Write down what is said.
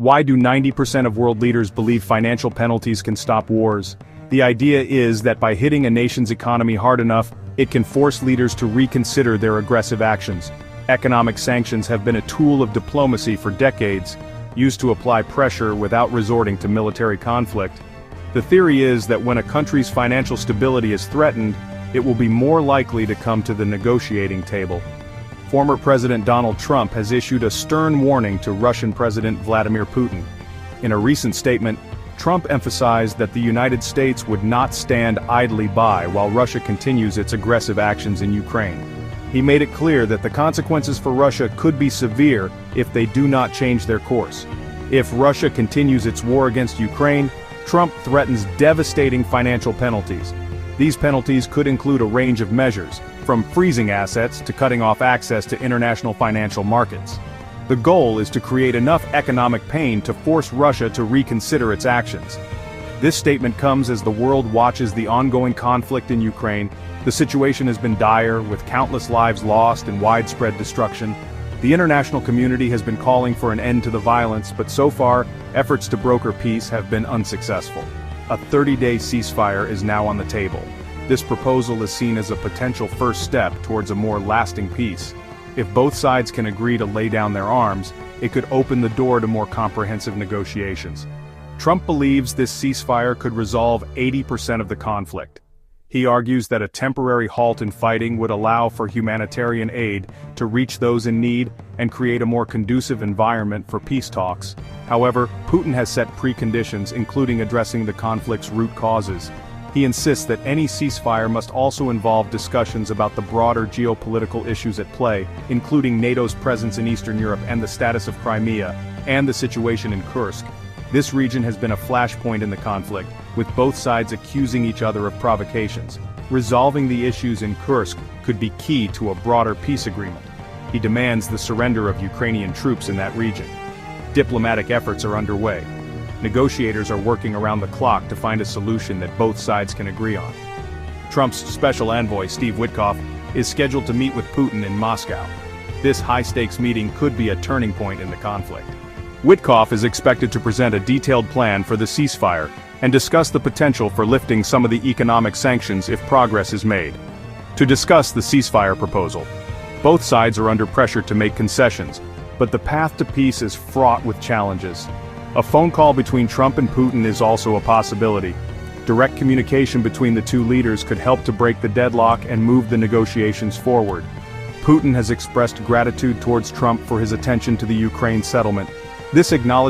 Why do 90% of world leaders believe financial penalties can stop wars? The idea is that by hitting a nation's economy hard enough, it can force leaders to reconsider their aggressive actions. Economic sanctions have been a tool of diplomacy for decades, used to apply pressure without resorting to military conflict. The theory is that when a country's financial stability is threatened, it will be more likely to come to the negotiating table. Former President Donald Trump has issued a stern warning to Russian President Vladimir Putin. In a recent statement, Trump emphasized that the United States would not stand idly by while Russia continues its aggressive actions in Ukraine. He made it clear that the consequences for Russia could be severe if they do not change their course. If Russia continues its war against Ukraine, Trump threatens devastating financial penalties. These penalties could include a range of measures, from freezing assets to cutting off access to international financial markets. The goal is to create enough economic pain to force Russia to reconsider its actions. This statement comes as the world watches the ongoing conflict in Ukraine. The situation has been dire, with countless lives lost and widespread destruction. The international community has been calling for an end to the violence, but so far, efforts to broker peace have been unsuccessful. A 30-day ceasefire is now on the table. This proposal is seen as a potential first step towards a more lasting peace. If both sides can agree to lay down their arms, it could open the door to more comprehensive negotiations. Trump believes this ceasefire could resolve 80% of the conflict. He argues that a temporary halt in fighting would allow for humanitarian aid to reach those in need and create a more conducive environment for peace talks. However, Putin has set preconditions, including addressing the conflict's root causes. He insists that any ceasefire must also involve discussions about the broader geopolitical issues at play, including NATO's presence in Eastern Europe and the status of Crimea, and the situation in Kursk. This region has been a flashpoint in the conflict, with both sides accusing each other of provocations. Resolving the issues in Kursk could be key to a broader peace agreement. He demands the surrender of Ukrainian troops in that region. Diplomatic efforts are underway. Negotiators are working around the clock to find a solution that both sides can agree on. Trump's special envoy, Steve Witkoff, is scheduled to meet with Putin in Moscow. This high-stakes meeting could be a turning point in the conflict. Witkoff is expected to present a detailed plan for the ceasefire and discuss the potential for lifting some of the economic sanctions if progress is made. To discuss the ceasefire proposal, both sides are under pressure to make concessions, but the path to peace is fraught with challenges. A phone call between Trump and Putin is also a possibility. Direct communication between the two leaders could help to break the deadlock and move the negotiations forward. Putin has expressed gratitude towards Trump for his attention to the Ukraine settlement. This acknowledgement